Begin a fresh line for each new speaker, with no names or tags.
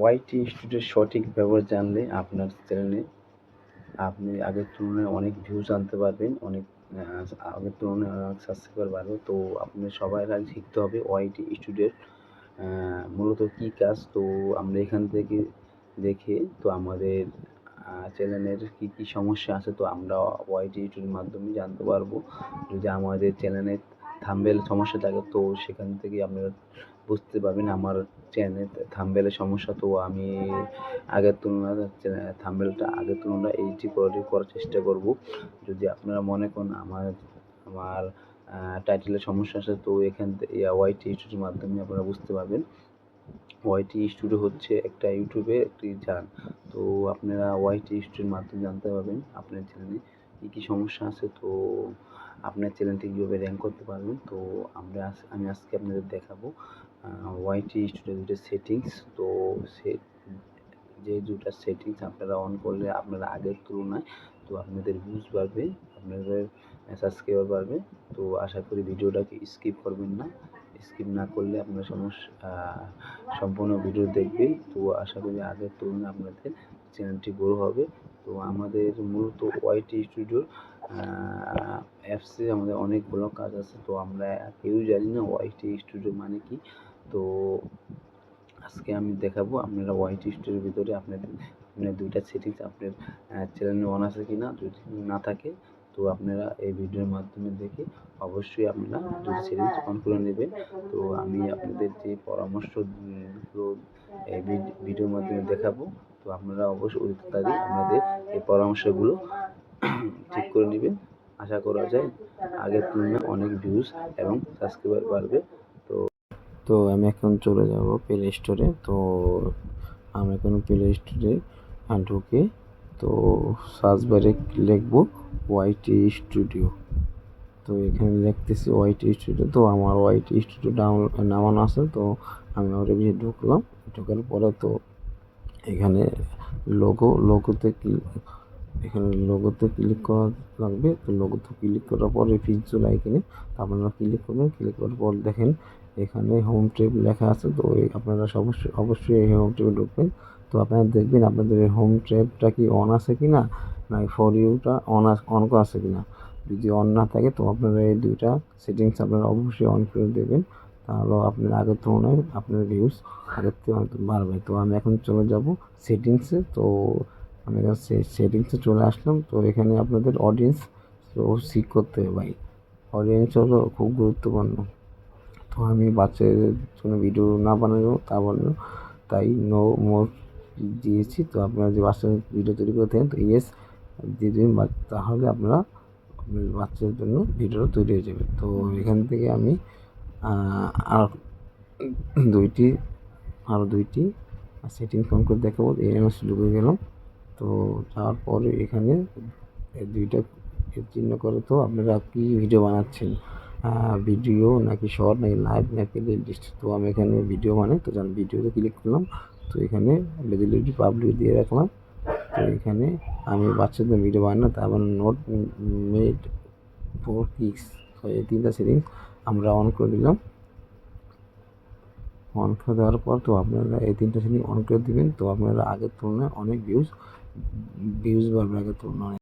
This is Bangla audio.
ওয়াইটি স্টুডিওর সঠিক ব্যবহার জানলে আপনার চ্যানেলে আপনি আগের তুলনায় অনেক ভিউজ আনতে পারবেন, অনেক আগের তুলনায় অনেক সাবস্ক্রাইবার বাড়বে। তো আপনাদের সবার আগে শিখতে হবে ওয়াইটি স্টুডিওর মূলত কী কাজ। তো আমরা এখান থেকে দেখে তো আমাদের চ্যানেলের কী সমস্যা আছে তো আমরা ওয়াইটি স্টুডিওর মাধ্যমে জানতে পারবো। যদি আমাদের চ্যানেলের থাম্বনেল সমস্যা থাকে তো সেখান থেকে আপনারা বুঝতে পারবেন আমার চ্যানেলের থাম্বনেলের সমস্যা। তো আমি আগের তুলনায় থাম্বনেলটা আগের তুলনায় এইচডি কোয়ালিটি করার চেষ্টা করব। যদি আপনারা মনে করেন আমার টাইটেলের সমস্যা আছে তো এখান থেকে ওয়াইটি স্টুডিওর মাধ্যমে আপনারা বুঝতে পারবেন। ওয়াইটি স্টুডিও হচ্ছে একটা ইউটিউবে একটি চ্যানেল। তো আপনারা ওয়াইটি স্টুডিওর মাধ্যমে জানতে পারবেন আপনার চ্যানেলে কী সমস্যা আছে, তো আপনার চ্যানেলটি কীভাবে র্যাঙ্ক করতে পারবেন। তো আমি আজকে আপনাদের দেখাবো ওয়াইটি স্টুডিওর দুটো সেটিংস। তো যে দুটো সেটিংস আপনারা অন করলে আপনারা আগের তুলনায় তো আপনাদের ভিউজ বাড়বে, আপনাদের সাবস্ক্রাইবার বাড়বে। তো আশা করি ভিডিওটাকে স্কিপ করবেন না, স্কিপ না করলে আপনার সম্পূর্ণ ভিডিও দেখবেন। তো আশা করি আগের তুলনায় আপনাদের চ্যানেলটি গ্রো হবে। তো আমাদের মূলত ওয়াইটি স্টুডিওর অ্যাপসে আমাদের অনেকগুলো কাজ আছে, তো আমরা কেউ জানি না ওয়াইটি স্টুডিও মানে কি। তো আজকে আমি দেখাবো আপনারা ওয়াইটি স্টুডিওর ভিতরে আপনার দুইটা সেটিংস আপনার চ্যানেলে অন আছে কি না। যদি না থাকে তো আপনারা এই ভিডিওর মাধ্যমে দেখে অবশ্যই আপনারা দুটো সেটিংস অন করে নেবেন। তো আমি আপনাদের যে পরামর্শগুলো এই ভিডিওর মাধ্যমে দেখাবো, তো আপনারা অবশ্যই অতি তাড়াতাড়ি আপনাদের এই পরামর্শগুলো ঠিক করে নেবেন। আশা করা যায় আগের তুলনায় অনেক ভিউজ এবং সাবস্ক্রাইবার বাড়বে। তো আমি এখন চলে যাব প্লে স্টোরে। তো আমি এখন প্লে স্টোরে ঢুকে তো সার্চ বারে লিখব ওয়াইটি স্টুডিও। তো এখানে লিখতেছি ওয়াইটি স্টুডিও। তো আমার ওয়াইটি স্টুডিও নামানো আছে। তো আমি অলরেডি ঢুকলাম, ঢোকার পরে তো এখানে লোগোতে ক্লিক করা লাগবে। তো লোগোতে ক্লিক করার পরে পিক্সেল আইকনে আপনারা ক্লিক করবেন। ক্লিক করার পর দেখেন এখানে হোম ট্যাব লেখা আছে। তো আপনারা অবশ্যই এই হোম ট্যাবে ঢুকবেন। তো আপনারা দেখবেন আপনাদের হোম ট্যাবটা কি অন আছে কি না, ফর ইউটা অন করা আছে কি না। যদি অন না থাকে তো আপনারা এই দুইটা সেটিংস আপনারা অবশ্যই অন করে দেবেন, তাহলে আপনার আগের তুলনায় আপনার ভিউজ আগের থেকে অনেক বাড়বে। তো আমি এখন চলে যাব সেটিংসে। তো আমি সেটিংসে চলে আসলাম। তো এখানে আপনাদের অডিয়েন্স তো ঠিক করতে হবে ভাই, অডিয়েন্স হলো খুব গুরুত্বপূর্ণ। তো আমি বাচ্চাদের জন্য ভিডিও না বানাবো তাই নো মোর দিয়েছি। তো আপনারা যে বাচ্চাদের ভিডিও তৈরি করে থাকেন তো ইয়েস দিয়ে দেবেন, তাহলে আপনারা বাচ্চাদের জন্য ভিডিওটা তৈরি হয়ে যাবে। তো এখান থেকে আমি আর দুইটি সেটিংস অন করে দেখাবো। এএমএস ঢুকে গেলাম। তো যাওয়ার পরে এখানে দুইটা চিহ্ন করে তো আপনারা কী ভিডিও বানাচ্ছেন, ভিডিও নাকি শর্ট নাকি লাইভ নাকি লিস্ট। তো আমি এখানে ভিডিও তো ভিডিওতে ক্লিক করলাম। তো এখানে ভিজিবিলিটি পাবলিক দিয়ে রাখলাম। তো এখানে আমি বাচ্চাদের ভিডিও বানাই, তারপর নোট মেড ফর কিডস। তো এই তিনটা সেটিংস আমরা অন করে দিলাম। অন করে দেওয়ার পর তো আপনারা এই তিনটা সেটিং অন করে দিবেন। তো আপনারা আগের তুলনায় অনেক ভিউজ বাড়বে আগের তুলনায়।